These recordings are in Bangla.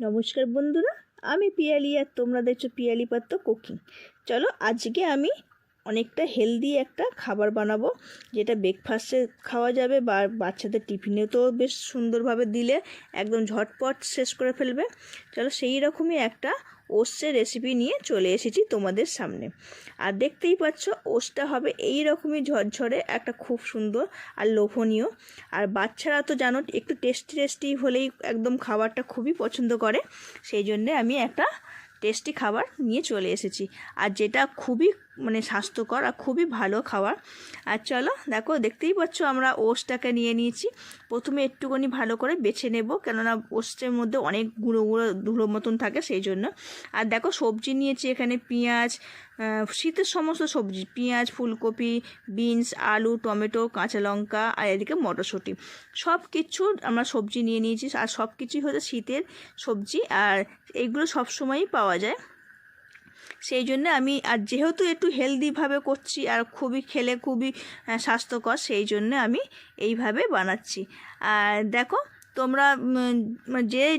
নমস্কার বন্ধুরা, আমি পিয়ালি আর তোমরা দেখছো পিয়ালি পাত্র কুকিং। চলো আজকে আমি অনেকটা হেলদি একটা খাবার বানাবো, যেটা ব্রেকফাস্টে খাওয়া যাবে বা বাচ্চাদের টিফিনেও তো বেশ সুন্দরভাবে দিলে একদম ঝটপট শেষ করে ফেলবে। চলো সেই রকমই একটা ওটসের রেসিপি নিয়ে চলে এসেছি তোমাদের সামনে। আর দেখতেই পাচ্ছ ওটসটা হবে এই রকমই ঝরঝরে, একটা খুব সুন্দর আর লোভনীয়। আর বাচ্চারা তো জানো একটু টেস্টি হলেই একদম খাবারটা খুবই পছন্দ করে, সেই জন্যে আমি একটা টেস্টি খাবার নিয়ে চলে এসেছি, আর যেটা খুবই স্বাস্থ্যকর আর খুবই ভালো খাবার। আর চলো দেখো, দেখতেই পাচ্ছ আমরা ওটসটাকে নিয়ে নিয়েছি। প্রথমে একটুখানি ভালো করে বেছে নেব, কেননা ওটসের মধ্যে অনেক গুঁড়ো ধুলো মতন থাকে সেই জন্য। আর দেখো সবজি নিয়েছি এখানে পেঁয়াজ, শীতের সমস্ত সবজি, পেঁয়াজ, ফুলকপি, বিনস, আলু, টমেটো, কাঁচা লঙ্কা, আর এদিকে মটরশুঁটি, সব কিছু আমরা সবজি নিয়ে নিয়েছি। আর সব কিছুই হচ্ছে শীতের সবজি, আর এইগুলো সবসময়ই পাওয়া যায়। সেই জন্য আমি, আর যেহেতু একটু হেলদিভাবে করছি আর খেলে খুবই স্বাস্থ্যকর, সেই জন্য আমি এইভাবে বানাচ্ছি। আর দেখো তোমরা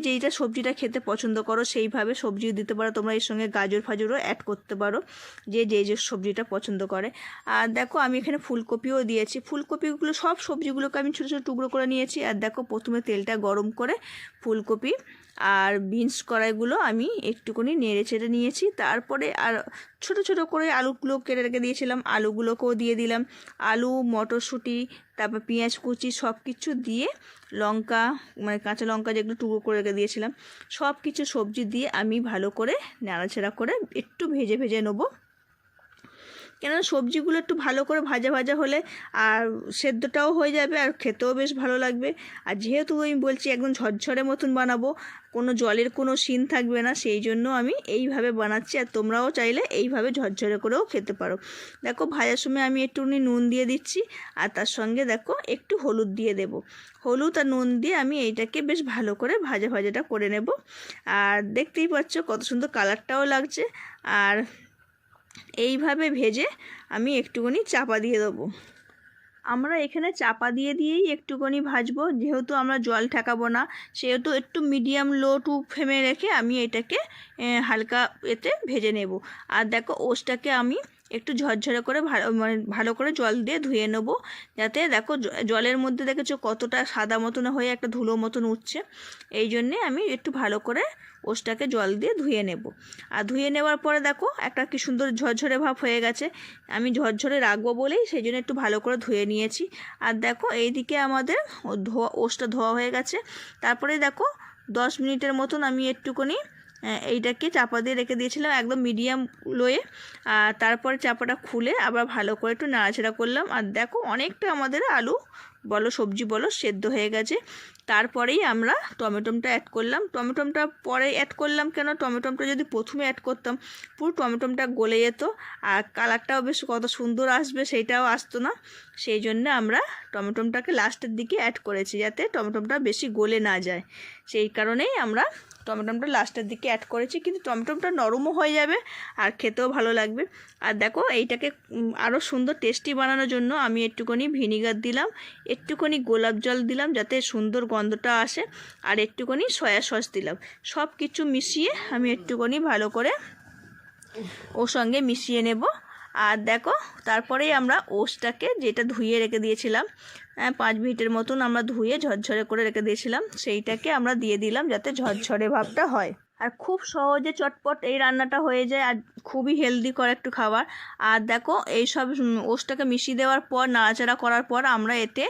যেইটা সবজিটা খেতে পছন্দ করো সেইভাবে সবজিও দিতে পারো, তোমরা এর সঙ্গে গাজর ফাজরও অ্যাড করতে পারো, যে সবজিটা পছন্দ করে। আর দেখো আমি এখানে ফুলকপিও দিয়েছি। ফুলকপিগুলো সব সবজিগুলোকে আমি ছোটো ছোটো টুকরো করে নিয়েছি। আর দেখো প্রথমে তেলটা গরম করে ফুলকপি আর বিনস কড়াইগুলো আমি একটুখানি নেড়ে চেড়ে নিয়েছি। তারপরে আর ছোট ছোট করে আলুগুলো কেটে রেখে দিয়েছিলাম, আলুগুলোকেও দিয়ে দিলাম। আলু, মটরশুঁটি, তারপর পেঁয়াজ কুচি সব কিছু দিয়ে, লঙ্কা কাঁচা লঙ্কা যেগুলো টুকরো করে রেখে দিয়েছিলাম, সব কিছু সবজি দিয়ে আমি ভালো করে নাড়াচাড়া করে একটু ভেজে নেবো। কেননা সবজিগুলো একটু ভালো করে ভাজা হলে আর সেদ্ধটাও হয়ে যাবে আর খেতেও বেশ ভালো লাগবে। আর যেহেতু আমি বলছি একদম ঝরঝরে মতন বানাবো, কোনো জলের কোনো সিন থাকবে না, সেই জন্য আমি এইভাবে বানাচ্ছি। আর তোমরাও চাইলে এইভাবে ঝরঝরে করেও খেতে পারো। দেখো ভাজার সময় আমি একটুখানি নুন দিয়ে দিচ্ছি, আর তার সঙ্গে দেখো একটু হলুদ দিয়ে দেব। হলুদ আর নুন দিয়ে আমি এইটাকে বেশ ভালো করে ভাজাটা করে নেব। আর দেখতেই পাচ্ছ কত সুন্দর কালারটাও লাগছে। আর এইভাবে ভেজে আমি একটুখানি চাপা দিয়ে দেবো। আমরা এখানে চাপা দিয়েই একটুখানি ভাজবো, যেহেতু আমরা জল ঠেকাবো না, সেহেতু একটু মিডিয়াম লো টু ফ্লেমে রেখে আমি এটাকে হালকা এতে ভেজে নেব। আর দেখো ওটসটাকে আমি একটু ঝরঝরে করে ভালো করে জল দিয়ে ধুয়ে নেব, যাতে দেখো জলের মধ্যে দেখেছো কতটা সাদা মতন হয়ে একটা ধুলো মতন উঠছে। এই জন্যে আমি একটু ভালো করে ওটসটাকে জল দিয়ে ধুয়ে নেব। আর ধুয়ে নেওয়ার পরে দেখো একটা কি সুন্দর ঝরঝরে ভাব হয়ে গেছে। আমি ঝরঝরে রাখবো বলেই সেই জন্য একটু ভালো করে ধুয়ে নিয়েছি। আর দেখো এইদিকে আমাদের ওটসটা ধোয়া হয়ে গেছে। তারপরে দেখো 10 মিনিটের মতন আমি একটুখানি এইটাকে চাপা দিয়ে রেখে দিয়েছিলাম একদম মিডিয়াম লোয়ে। আর তারপরে চাপাটা খুলে আবার ভালো করে একটু নাড়াচাড়া করলাম। আর দেখো অনেকটা আমাদের আলু বলো সবজি বলো সেদ্ধ হয়ে গেছে। তারপরেই আমরা টমেটোটা অ্যাড করলাম। টমেটোটা পরে অ্যাড করলাম কেন, টমেটোটা যদি প্রথমে অ্যাড করতাম পুরো টমেটোটা গলে যেত আর কালারটাও বেশ কত সুন্দর আসবে সেইটাও আসতো না। সেই জন্য আমরা টমেটোটাকে লাস্টের দিকে অ্যাড করেছি, যাতে টমেটোটা বেশি গলে না যায়। সেই কারণেই আমরা টমেটোটা লাস্টের দিকে অ্যাড করেছি, কিন্তু টমেটোটা নরমও হয়ে যাবে আর খেতেও ভালো লাগবে। আর দেখো এইটাকে আরও সুন্দর টেস্টি বানানোর জন্য আমি একটুখানি ভিনিগার দিলাম, একটুখানি গোলাপ জল দিলাম যাতে সুন্দর গন্ধটা আসে, আর একটুখানি সয়া সস দিলাম। সব কিছু মিশিয়ে আমি একটুখানি ভালো করে ওর সঙ্গে মিশিয়ে নেব। আর দেখো তারপরেই আমরা ওটসটাকে যেটা ধুয়ে রেখে দিয়েছিলাম 5 মিনিটের মতন আমরা ধুয়ে ঝরঝরে করে রেখে দিয়েছিলাম, সেইটাকে আমরা দিয়ে দিলাম যাতে ঝরঝরে ভাবটা হয়। আর খুব সহজে চটপট এই রান্নাটা হয়ে যায়, আর খুবই হেলদি করে একটু খাবার। আর দেখো এই সব ওটসটাকে মিশিয়ে দেওয়ার পর নাড়াচাড়া করার পর আমরা এতে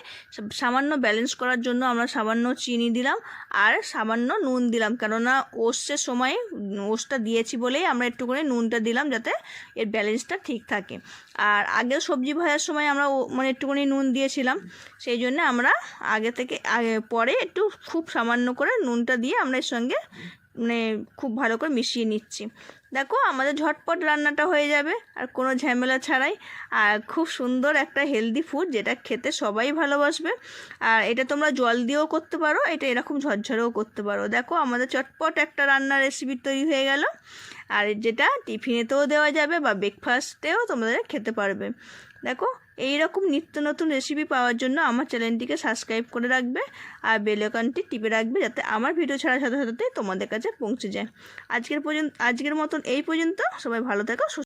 সামান্য ব্যালেন্স করার জন্য আমরা সামান্য চিনি দিলাম আর সামান্য নুন দিলাম, কেননা ওটসের সময় ওটসটা দিয়েছি বলেই আমরা একটু করে নুনটা দিলাম যাতে এর ব্যালেন্সটা ঠিক থাকে। আর আগে সবজি ভাজার সময় আমরা একটুখানি নুন দিয়েছিলাম, সেই জন্য আমরা পরে একটু খুব সামান্য করে নুনটা দিয়ে আমরা এর সঙ্গে খুব ভালো করে মিশিয়ে নিচ্ছি। দেখো আমাদের ঝটপট রান্নাটা হয়ে যাবে আর কোনো ঝামেলা ছাড়াই, আর খুব সুন্দর একটা হেলদি ফুড যেটা খেতে সবাই ভালোবাসবে। আর এটা তোমরা জল দিয়েও করতে পারো, এটা এরকম ঝরঝরেও করতে পারো। দেখো আমাদের চটপট একটা রান্নার রেসিপি তৈরি হয়ে গেল, আর যেটা টিফিনেতেও দেওয়া যাবে বা ব্রেকফাস্টেও তোমাদের খেতে পারবে। দেখো এই রকম নিত্য নতুন রেসিপি পাওয়ার জন্য আমার চ্যানেলটিকে সাবস্ক্রাইব করে রাখবে আর বেল আইকনটি টিপে রাখবে, যাতে আমার ভিডিও ছাড়ার সাথে সাথে তোমাদের কাছে পৌঁছে যায়। আজকের মতন এই পর্যন্ত। সবাই ভালো থেকো।